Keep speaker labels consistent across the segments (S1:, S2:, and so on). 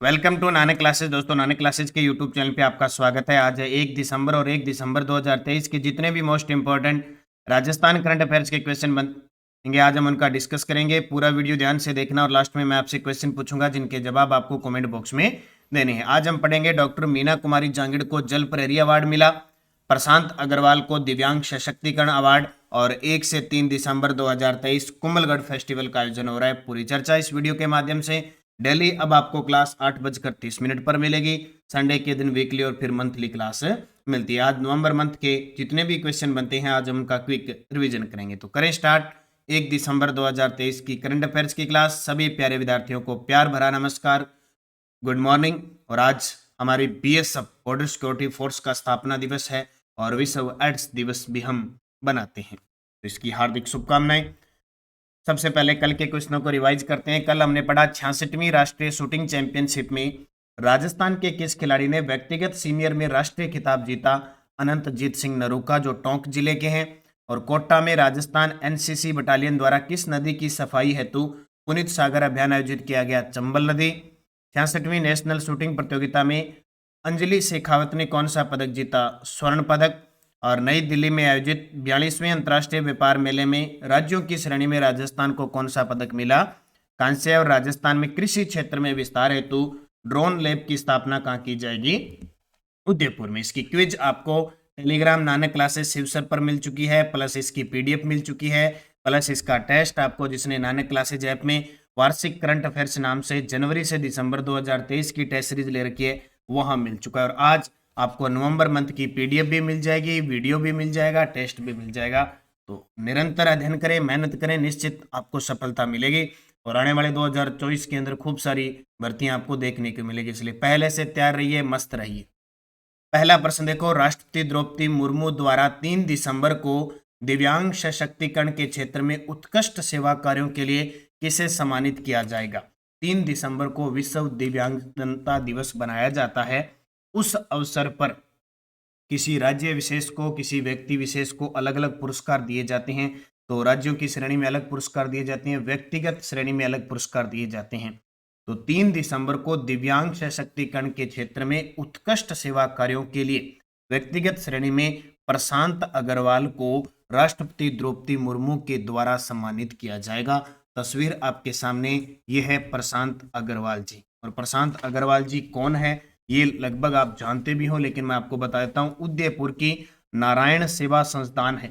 S1: Welcome to Nanak classes. दोस्तों, Nanak classes के YouTube channel पे आपका स्वागत है। आज है 1 दिसंबर और 1 दिसंबर 2023 के जितने भी most important Rajasthan current affairs के क्वेश्चन बनेंगे, आज हम उनका डिस्कस करेंगे। पूरा वीडियो ध्यान से देखना और लास्ट में मैं आपसे क्वेश्चन पूछूंगा जिनके जवाब आपको कमेंट बॉक्स में देने हैं। आज हम पढ़ेंगे डॉक्टर मीना कुमारी जांगिड़ को जल प्रहरी अवार्ड मिला, प्रशांत अग्रवाल को दिव्यांग सशक्तिकरण अवार्ड और 1 से 3 दिसंबर 2023 कुंभलगढ़ फेस्टिवल का आयोजन हो रहा है। पूरी चर्चा इस वीडियो के माध्यम से डेली अब आपको क्लास 8:30 पर मिलेगी। संडे के दिन वीकली और फिर मंथली क्लास मिलती है। आज नवंबर मंथ के जितने भी क्वेश्चन बनते हैं आज हम उनका क्विक रिवीजन करेंगे। तो करें स्टार्ट 1 दिसंबर 2023 की करंट अफेयर्स की क्लास। सभी प्यारे विद्यार्थियों को प्यार भरा नमस्कार, गुड मॉर्निंग। और आज हमारी बीएसएफ बॉर्डर सिक्योरिटी फोर्स का स्थापना दिवस है और विश्व एड्स दिवस भी हम बनाते हैं, तो इसकी हार्दिक शुभकामनाएं। सबसे पहले कल के क्वेश्चनों को रिवाइज करते हैं। कल हमने पढ़ा 66वीं राष्ट्रीय शूटिंग चैंपियनशिप में राजस्थान के किस खिलाड़ी ने व्यक्तिगत सीनियर में राष्ट्रीय खिताब जीता? अनंतजीत सिंह नरूका, जो टोंक जिले के हैं। और कोटा में राजस्थान एनसीसी बटालियन द्वारा किस नदी की सफाई हेतु पुनीत सागर अभियान आयोजित किया गया? चंबल नदी। 66वीं नेशनल शूटिंग प्रतियोगिता में अंजलि शेखावत ने कौन सा पदक जीता? स्वर्ण पदक। और नई दिल्ली में आयोजित 42वें अंतर्राष्ट्रीय व्यापार मेले में राज्यों की श्रेणी में राजस्थान को कौन सा पदक मिला? कांस्य। और राजस्थान में कृषि क्षेत्र में विस्तार हेतु ड्रोन लैब की स्थापना कहाँ की जाएगी? उदयपुर में। इसकी क्विज आपको टेलीग्राम नानक क्लासेस शिवसर पर मिल चुकी है, प्लस इसकी पीडीएफ मिल चुकी है, प्लस इसका टेस्ट आपको जिसने नानक क्लासेज ऐप में वार्षिक करंट अफेयर्स नाम से जनवरी से दिसंबर 2023 की टेस्ट सीरीज ले रखी है, वहां मिल चुका है। और आज आपको नवंबर मंथ की पीडीएफ भी मिल जाएगी, वीडियो भी मिल जाएगा, टेस्ट भी मिल जाएगा। तो निरंतर अध्ययन करें, मेहनत करें, निश्चित आपको सफलता मिलेगी। और आने वाले 2024 के अंदर खूब सारी भर्तियां आपको देखने को मिलेगी, इसलिए पहले से तैयार रहिए, मस्त रहिए। पहला प्रश्न देखो, राष्ट्रपति द्रौपदी मुर्मू द्वारा 3 दिसंबर को दिव्यांग सशक्तिकरण के क्षेत्र में उत्कृष्ट सेवा कार्यों के लिए किसे सम्मानित किया जाएगा? 3 दिसंबर को विश्व दिव्यांगता दिवस बनाया जाता है। उस अवसर पर किसी राज्य विशेष को, किसी व्यक्ति विशेष को अलग अलग पुरस्कार दिए जाते हैं। तो राज्यों की श्रेणी में अलग पुरस्कार दिए जाते हैं, व्यक्तिगत श्रेणी में अलग पुरस्कार दिए जाते हैं। तो 3 दिसंबर को दिव्यांग सशक्तिकरण के क्षेत्र में उत्कृष्ट सेवा कार्यों के लिए व्यक्तिगत श्रेणी में प्रशांत अग्रवाल को राष्ट्रपति द्रौपदी मुर्मू के द्वारा सम्मानित किया जाएगा। तस्वीर आपके सामने ये है प्रशांत अग्रवाल जी। और प्रशांत अग्रवाल जी कौन है ये लगभग आप जानते भी हो, लेकिन मैं आपको बता देता हूं। उदयपुर की नारायण सेवा संस्थान है,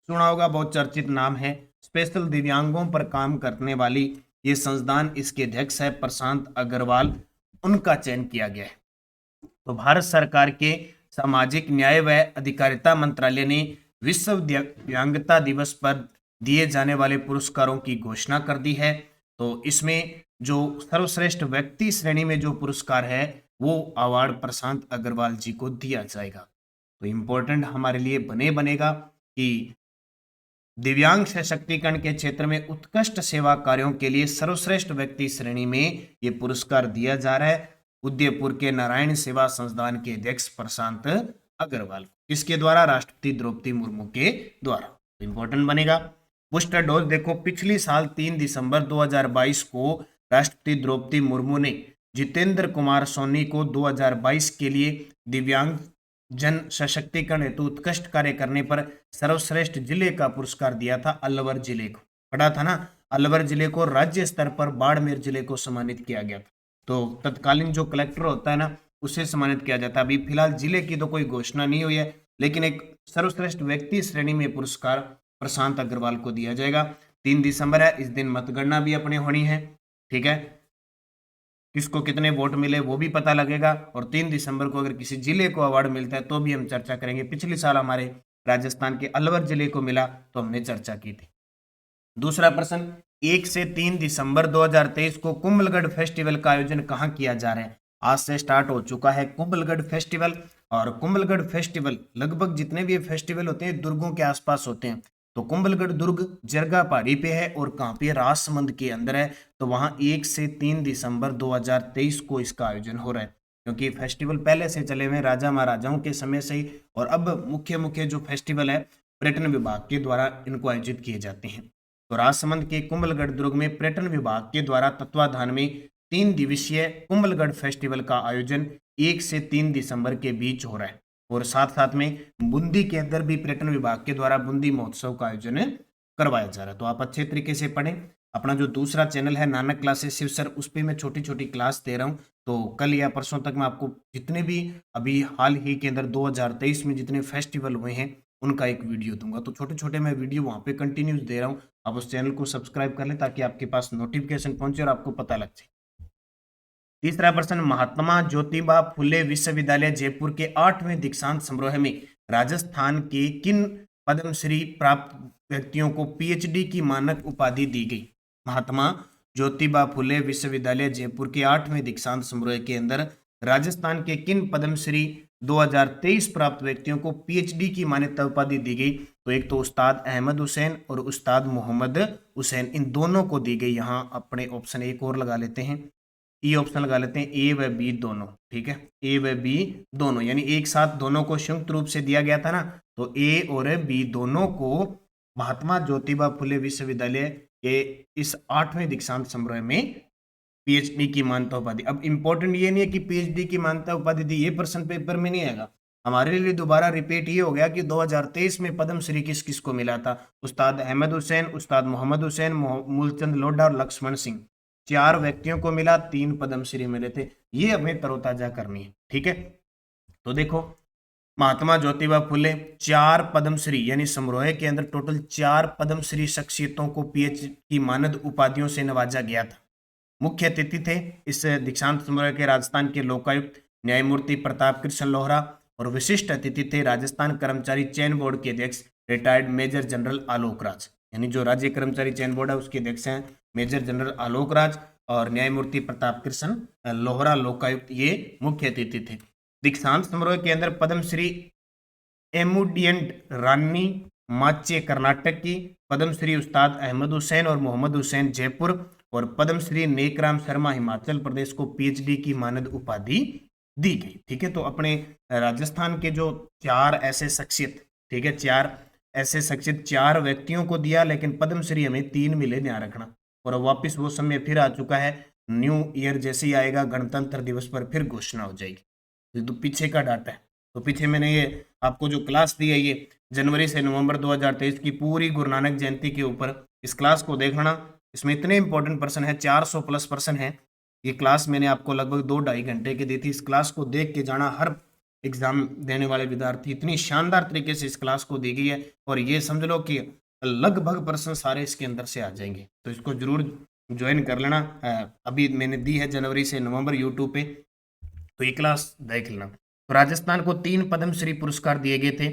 S1: सुना होगा, बहुत चर्चित नाम है। स्पेशल दिव्यांगों पर काम करने वाली ये संस्थान, इसके अध्यक्ष है प्रशांत अग्रवाल, उनका चयन किया गया है। तो भारत सरकार के सामाजिक न्याय व अधिकारिता मंत्रालय ने विश्व दिव्यांगता दिवस पर दिए जाने वाले पुरस्कारों की घोषणा कर दी है। तो इसमें जो सर्वश्रेष्ठ व्यक्ति श्रेणी में जो पुरस्कार है वो अवार्ड प्रशांत अग्रवाल जी को दिया जाएगा। तो इम्पोर्टेंट हमारे लिए बनेगा कि दिव्यांग सशक्तिकरण के क्षेत्र में उत्कृष्ट सेवा कार्यों के लिए सर्वश्रेष्ठ व्यक्ति श्रेणी में ये पुरस्कार दिया जा रहा है उदयपुर के नारायण सेवा संस्थान के अध्यक्ष प्रशांत अग्रवाल। किसके द्वारा? राष्ट्रपति द्रौपदी मुर्मू के द्वारा। इंपॉर्टेंट बनेगा। बूस्टर डोज देखो, पिछली साल 3 दिसंबर 2022 को राष्ट्रपति द्रौपदी मुर्मू ने जितेंद्र कुमार सोनी को 2022 के लिए दिव्यांग जन सशक्तिकरण हेतु उत्कृष्ट कार्य करने पर सर्वश्रेष्ठ जिले का पुरस्कार दिया था। अलवर जिले को पढ़ा था ना, अलवर जिले को राज्य स्तर पर बाड़मेर जिले को सम्मानित किया गया था। तो तत्कालीन जो कलेक्टर होता है ना, उसे सम्मानित किया जाता है। अभी फिलहाल जिले की तो कोई घोषणा नहीं हुई है, लेकिन एक सर्वश्रेष्ठ व्यक्ति श्रेणी में पुरस्कार प्रशांत अग्रवाल को दिया जाएगा। 3 दिसंबर है, इस दिन मतगणना भी अपने होनी है। ठीक है, किसको कितने वोट मिले वो भी पता लगेगा। और 3 दिसंबर को अगर किसी जिले को अवार्ड मिलता है तो भी हम चर्चा करेंगे। पिछले साल हमारे राजस्थान के अलवर जिले को मिला तो हमने चर्चा की थी। दूसरा प्रश्न, 1 से 3 दिसंबर 2023 को कुंभलगढ़ फेस्टिवल का आयोजन कहाँ किया जा रहा है? आज से स्टार्ट हो चुका है कुंभलगढ़ फेस्टिवल। और कुंभलगढ़ फेस्टिवल लगभग जितने भी फेस्टिवल होते हैं दुर्गों के आसपास होते हैं। तो कुंभलगढ़ दुर्ग जरगा पहाड़ी पे है और कहाँ पे? राजसमंद के अंदर है। तो वहां 1 से 3 दिसंबर 2023 को इसका आयोजन हो रहा है, क्योंकि फेस्टिवल पहले से चले हुए राजा महाराजाओं के समय से ही। और अब मुख्य मुख्य जो फेस्टिवल है पर्यटन विभाग के द्वारा इनको आयोजित किए जाते हैं। तो राजसमंद के कुंभलगढ़ दुर्ग में पर्यटन विभाग के द्वारा तत्वाधान में 3 दिवसीय कुंभलगढ़ फेस्टिवल का आयोजन 1 से 3 दिसंबर के बीच हो रहा है। और साथ साथ में बूंदी के अंदर भी पर्यटन विभाग के द्वारा बूंदी महोत्सव का आयोजन करवाया जा रहा है। तो आप अच्छे तरीके से पढ़ें। अपना जो दूसरा चैनल है नानक क्लासेस शिव सर, उस पर मैं छोटी छोटी क्लास दे रहा हूँ। तो कल या परसों तक मैं आपको जितने भी अभी हाल ही के अंदर 2023 में जितने फेस्टिवल हुए हैं उनका एक वीडियो दूंगा। तो छोटे छोटे मैं वीडियो वहाँ पे कंटिन्यूस दे रहा हूँ। आप उस चैनल को सब्सक्राइब कर लें ताकि आपके पास नोटिफिकेशन पहुंचे और आपको पता लग जाए। तीसरा प्रश्न, महात्मा ज्योतिबा फुले विश्वविद्यालय जयपुर के 8वें दीक्षांत समारोह में राजस्थान के किन पद्मश्री प्राप्त व्यक्तियों को पीएचडी की मानक उपाधि दी गई? महात्मा ज्योतिबा फुले विश्वविद्यालय जयपुर के 8वें दीक्षांत समारोह के अंदर राजस्थान के किन पद्मश्री 2023 प्राप्त व्यक्तियों को पीएचडी की मान्यता उपाधि दी गई? तो एक तो उस्ताद अहमद हुसैन और उस्ताद मोहम्मद हुसैन, इन दोनों को दी गई। यहाँ अपने ऑप्शन एक और लगा लेते हैं, ई ऑप्शन लगा लेते हैं, ए व बी दोनों। ठीक है, ए व बी दोनों, यानी एक साथ दोनों को संयुक्त रूप से दिया गया था ना। तो ए और बी दोनों को महात्मा ज्योतिबा फुले विश्वविद्यालय के इस 8वें दीक्षांत समारोह में पीएचडी की मान्यता उपाधि। अब इंपॉर्टेंट ये नहीं है कि पीएचडी की मान्यता उपाधि दी, ये प्रश्न पेपर में नहीं आएगा हमारे लिए। दोबारा रिपीट ये हो गया कि 2023 में पद्मश्री किस किस को मिला था? उस्ताद अहमद हुसैन, उस्ताद मोहम्मद हुसैन, मूलचंद लोढ़ा और लक्ष्मण सिंह, 4 व्यक्तियों को मिला, 3 पद्मश्री मिले थे। ये हमें तरोताजा करनी है। ठीक है, तो देखो महात्मा ज्योतिबा फुले 4 पद्मश्री, यानी समारोह के अंदर टोटल 4 पद्मश्री शख्सियतों को पीएचडी की मानद उपाधियों से नवाजा गया था। मुख्य अतिथि थे इस दीक्षांत समारोह के राजस्थान के लोकायुक्त न्यायमूर्ति प्रताप कृष्ण लोहरा, और विशिष्ट अतिथि थे राजस्थान कर्मचारी चयन बोर्ड के अध्यक्ष retired major general Alok Raj, यानी जो राज्य कर्मचारी चयन बोर्ड है उसके अध्यक्ष हैं मेजर जनरल आलोक राज, और न्यायमूर्ति प्रताप कृष्ण लोहरा लोकायुक्त, ये मुख्य अतिथि थे। दीक्षांत समारोह के अंदर पद्मश्री एमुडियंट रानी माचे कर्नाटक की, पद्मश्री उस्ताद अहमद हुसैन और मोहम्मद हुसैन जयपुर, और पद्मश्री नेकराम शर्मा हिमाचल प्रदेश को पीएचडी की मानद उपाधि दी गई। ठीक है, तो अपने राजस्थान के जो 4 ऐसे शख्सियत, ठीक है, 4 ऐसे शख्सियत 4 व्यक्तियों को दिया, लेकिन पद्मश्री हमें 3 मिले, ध्यान रखना। और अब वापस वो समय फिर आ चुका है, न्यू ईयर जैसे ही आएगा गणतंत्र दिवस पर फिर घोषणा हो जाएगी। तो पीछे का डाटा है, तो पीछे मैंने ये आपको जो क्लास दी है ये जनवरी से नवंबर 2023 की पूरी गुरु नानक जयंती के ऊपर, इस क्लास को देखना। इसमें इतने इंपॉर्टेंट प्रश्न है, 400 प्लस प्रश्न है। ये क्लास मैंने आपको लगभग 2-2.5 घंटे की दी थी। इस क्लास को देख के जाना, हर एग्जाम देने वाले विद्यार्थी, इतनी शानदार तरीके से इस क्लास को दी गई है, और ये समझ लो कि लगभग प्रश्न सारे इसके अंदर से आ जाएंगे। तो इसको जरूर ज्वाइन कर लेना। अभी मैंने दी है जनवरी से नवंबर यूट्यूब पे, तो ये क्लास देख लेना। तो राजस्थान को 3 पद्मश्री पुरस्कार दिए गए थे,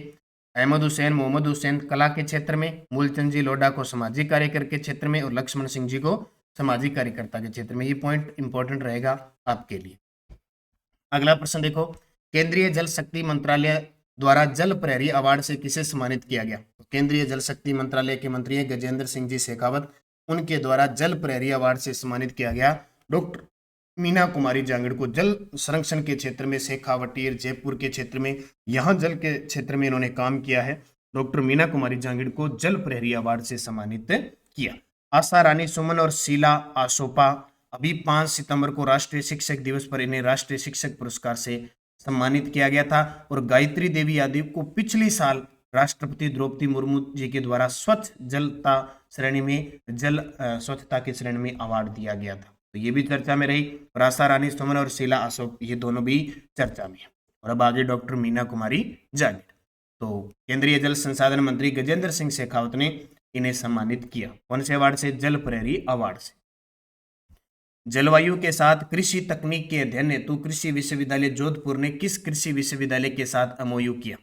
S1: अहमद हुसैन मोहम्मद हुसैन कला के क्षेत्र में, मूलचंद जी लोढ़ा को सामाजिक कार्यकर के क्षेत्र में, और लक्ष्मण सिंह जी को सामाजिक कार्यकर्ता के क्षेत्र में। ये पॉइंट इंपॉर्टेंट रहेगा आपके लिए। अगला प्रश्न देखो, केंद्रीय जल शक्ति मंत्रालय द्वारा जल प्रहरी अवार्ड से किसे सम्मानित किया गया? तो केंद्रीय जल शक्ति मंत्रालय के मंत्री है गजेंद्र सिंह जी शेखावत, उनके द्वारा जल प्रहरी अवार्ड से सम्मानित किया गया डॉक्टर मीना कुमारी जांगड़ को। जल संरक्षण के क्षेत्र में शेखावटियर जयपुर के क्षेत्र में, यहाँ जल के क्षेत्र में इन्होंने काम किया है। डॉक्टर मीना कुमारी जांगड़ को जल प्रहरी अवार्ड से सम्मानित किया। आशा रानी सुमन और शीला आसोपा, अभी 5 सितंबर को राष्ट्रीय शिक्षक दिवस पर इन्हें राष्ट्रीय शिक्षक पुरस्कार से सम्मानित किया गया था। और गायत्री देवी यादव को पिछली साल राष्ट्रपति द्रौपदी मुर्मू जी के द्वारा स्वच्छ जलता श्रेणी में, जल स्वच्छता की श्रेणी में अवार्ड दिया गया था। तो ये भी चर्चा में रही। आशा रानी सुमन और शीला आसोप, ये दोनों भी चर्चा में है। और अब आगे डॉक्टर मीना कुमारी जांगड़, तो केंद्रीय जल संसाधन मंत्री गजेंद्र सिंह शेखावत ने इन्हें सम्मानित किया। कौन से अवार्ड से? जल प्रहरी अवार्ड से। जलवायु के साथ कृषि तकनीक के अध्ययन हेतु कृषि विश्वविद्यालय जोधपुर ने किस कृषि विश्वविद्यालय के साथ एमओयू किया?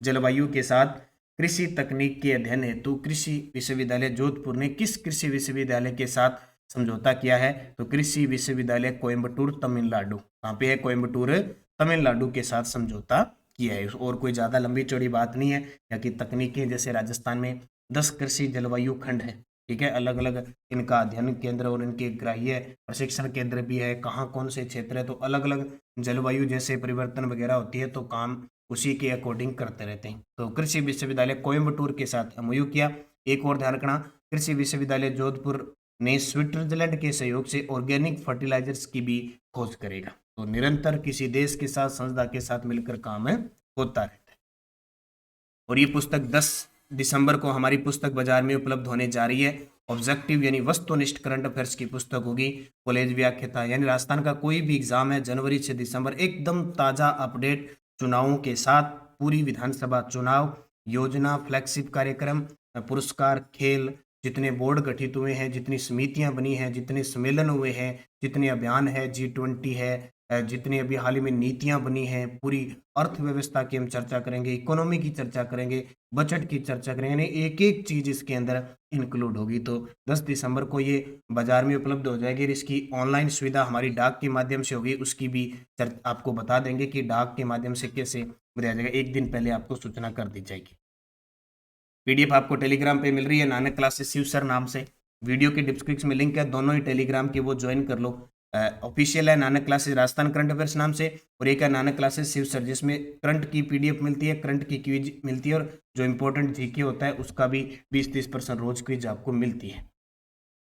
S1: जलवायु के साथ कृषि तकनीक के अध्ययन हेतु कृषि विश्वविद्यालय जोधपुर ने किस कृषि विश्वविद्यालय के साथ समझौता किया है? तो कृषि विश्वविद्यालय कोयम्बटूर तमिलनाडु। कहाँ पे है? कोयम्बटूर तमिलनाडु के साथ समझौता किया है। और कोई ज्यादा लंबी चौड़ी बात नहीं है, या कि तकनीकें जैसे राजस्थान में 10 कृषि जलवायु खंड है, ठीक है, अलग अलग इनका अध्ययन केंद्र और इनके ग्राह्य प्रशिक्षण केंद्र भी है, कहाँ कौन से क्षेत्र है, तो अलग अलग जलवायु जैसे परिवर्तन वगैरह होती है तो काम उसी के अकॉर्डिंग करते रहते हैं। तो कृषि विश्वविद्यालय कोयम्बटूर के साथ एमओयू किया। एक और ध्यान रखना, कृषि विश्वविद्यालय जोधपुर ने स्विट्जरलैंड के सहयोग से ऑर्गेनिक फर्टिलाइजर्स की भी खोज करेगा। तो निरंतर किसी देश के साथ, संस्था के साथ मिलकर काम होता रहता है। और ये पुस्तक 10 दिसंबर को हमारी पुस्तक बाजार में उपलब्ध होने जा रही है। ऑब्जेक्टिव यानी वस्तुनिष्ठ करंट अफेयर्स की पुस्तक होगी। कॉलेज व्याख्याता यानी राजस्थान का कोई भी एग्जाम है, जनवरी से दिसंबर, एकदम ताजा अपडेट चुनावों के साथ, पूरी विधानसभा चुनाव योजना, फ्लैगशिप कार्यक्रम, पुरस्कार, खेल, जितने बोर्ड गठित हुए हैं, जितनी समितियां बनी हैं, जितने सम्मेलन हुए हैं, जितने अभियान है, G20 है, जितनी अभी हाल ही में नीतियां बनी हैं, पूरी अर्थव्यवस्था की हम चर्चा करेंगे, इकोनॉमी की चर्चा करेंगे, बजट की चर्चा करेंगे, यानी एक एक चीज इसके अंदर इंक्लूड होगी। तो 10 दिसंबर को ये बाजार में उपलब्ध हो जाएगी। इसकी ऑनलाइन सुविधा हमारी डाक के माध्यम से होगी, उसकी भी आपको बता देंगे कि डाक के माध्यम से कैसे बताया जाएगा, एक दिन पहले आपको सूचना कर दी जाएगी। पीडीएफ आपको टेलीग्राम पे मिल रही है, नानक क्लासेस शिव सर नाम से। वीडियो के डिस्क्रिप्शन में लिंक है, दोनों ही टेलीग्राम के, वो ज्वाइन कर लो। ऑफिशियल है Nanak classes Rajasthan current affairs नाम से, और एक है नानक क्लासेस शिव सर, जिसमें करंट की पीडीएफ मिलती है, करंट की क्विज मिलती है, और जो इंपॉर्टेंट जीके होता है उसका भी 20-30% रोज क्विज आपको मिलती है।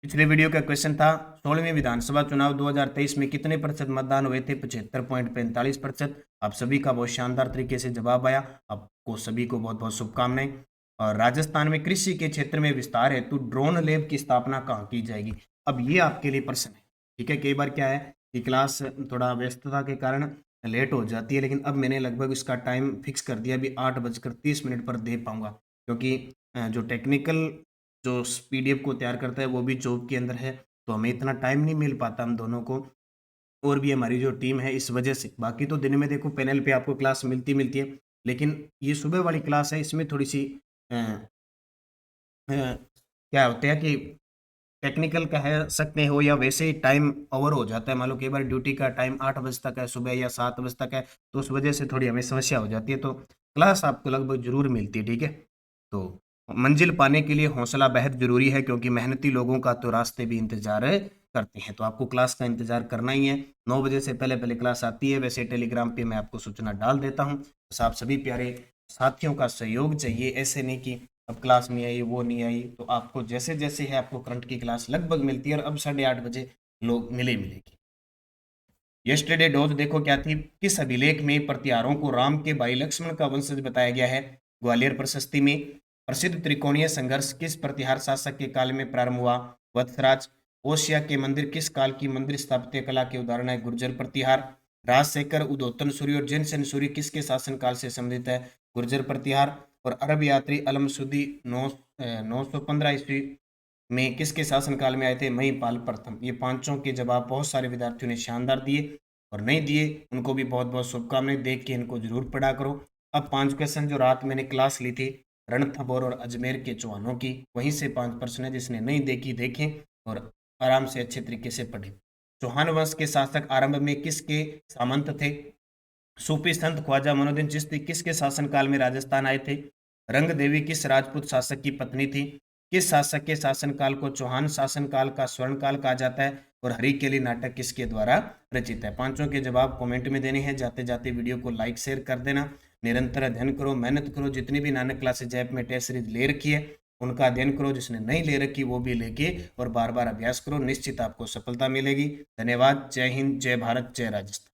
S1: पिछले वीडियो का क्वेश्चन था 16वीं विधानसभा चुनाव 2023 में कितने प्रतिशत मतदान हुए थे? 75.45%। आप सभी का बहुत शानदार तरीके से जवाब आया, आपको सभी को बहुत बहुत शुभकामनाएं। और राजस्थान में कृषि के क्षेत्र में विस्तार हेतु ड्रोन लैब की स्थापना कहाँ की जाएगी? अब ये आपके लिए प्रश्न है, ठीक है। कई बार क्या है कि क्लास थोड़ा व्यस्तता के कारण लेट हो जाती है, लेकिन अब मैंने लगभग इसका टाइम फिक्स कर दिया, अभी 8:30 पर दे पाऊंगा, क्योंकि जो टेक्निकल जो पीडीएफ को तैयार करता है वो भी जॉब के अंदर है, तो हमें इतना टाइम नहीं मिल पाता हम दोनों को, और भी हमारी जो टीम है इस वजह से। बाकी तो दिन में देखो पैनल पे आपको क्लास मिलती है, लेकिन ये सुबह वाली क्लास है, इसमें थोड़ी सी क्या होता है कि टेक्निकल कह सकते हो, या वैसे ही टाइम ओवर हो जाता है। मान लो कई बार ड्यूटी का टाइम 8 बजे तक है सुबह, या 7 बजे तक है, तो उस वजह से थोड़ी हमें समस्या हो जाती है। तो क्लास आपको लगभग जरूर मिलती है, ठीक है। तो मंजिल पाने के लिए हौसला बेहद जरूरी है, क्योंकि मेहनती लोगों का तो रास्ते भी इंतजार करते हैं। तो आपको क्लास का इंतजार करना ही है, 9 बजे से पहले पहले क्लास आती है। वैसे टेलीग्राम पे मैं आपको सूचना डाल देता हूँ, बस आप सभी प्यारे साथियों का सहयोग चाहिए। ऐसे नहीं कि अब क्लास नहीं आई, वो नहीं आई, तो आपको जैसे जैसे है आपको करंट की क्लास लगभग मिलती है, और अब 8:30 बजे लोग मिलेगी। यस्टरडे डोज देखो क्या थी, किस अभिलेख में प्रतिहारों को राम के भाई लक्ष्मण का वंशज बताया गया है? ग्वालियर प्रशस्ति में। प्रसिद्ध त्रिकोणीय संघर्ष किस प्रतिहार शासक के काल में प्रारंभ हुआ? वत्सराज। ओसिया के मंदिर किस काल की मंदिर स्थापत्य कला के उदाहरण है? गुर्जर प्रतिहार। राजशेखर, उदोतन सूरी और जैनसेन सूरी किसके शासन काल से संबंधित है? गुर्जर प्रतिहार। और अरब यात्री अलमसुदी 915 ईस्वी में किसके शासनकाल में आए थे? महिपाल प्रथम। ये पांचों के जवाब बहुत सारे विद्यार्थियों ने शानदार दिए, और नहीं दिए उनको भी बहुत बहुत शुभकामनाएं। देख के इनको जरूर पढ़ा करो। अब 5 क्वेश्चन जो रात मैंने क्लास ली थी रणथंभौर और अजमेर के चौहानों की, वहीं से 5 प्रश्न है, जिसने नहीं देखी देखें और आराम से अच्छे तरीके से पढ़े। चौहान वंश के शासक आरंभ में किसके सामंत थे? सूफी संत ख्वाजा मोइनुद्दीन चिश्ती किसके शासनकाल में राजस्थान आए थे? रंग देवी किस राजपूत शासक की पत्नी थी? किस शासक के शासनकाल को चौहान शासनकाल का स्वर्णकाल कहा जाता है? और हरिकेली नाटक किसके द्वारा रचित है? पांचों के जवाब कमेंट में देने हैं। जाते जाते वीडियो को लाइक शेयर कर देना। निरंतर अध्ययन करो, मेहनत करो। जितनी भी नानक क्लासेज ऐप में टेस्ट सीरीज ले रखी है उनका अध्ययन करो, जिसने नहीं ले रखी वो भी लेके और बार बार अभ्यास करो, निश्चित आपको सफलता मिलेगी। धन्यवाद। जय हिंद, जय भारत, जय राजस्थान।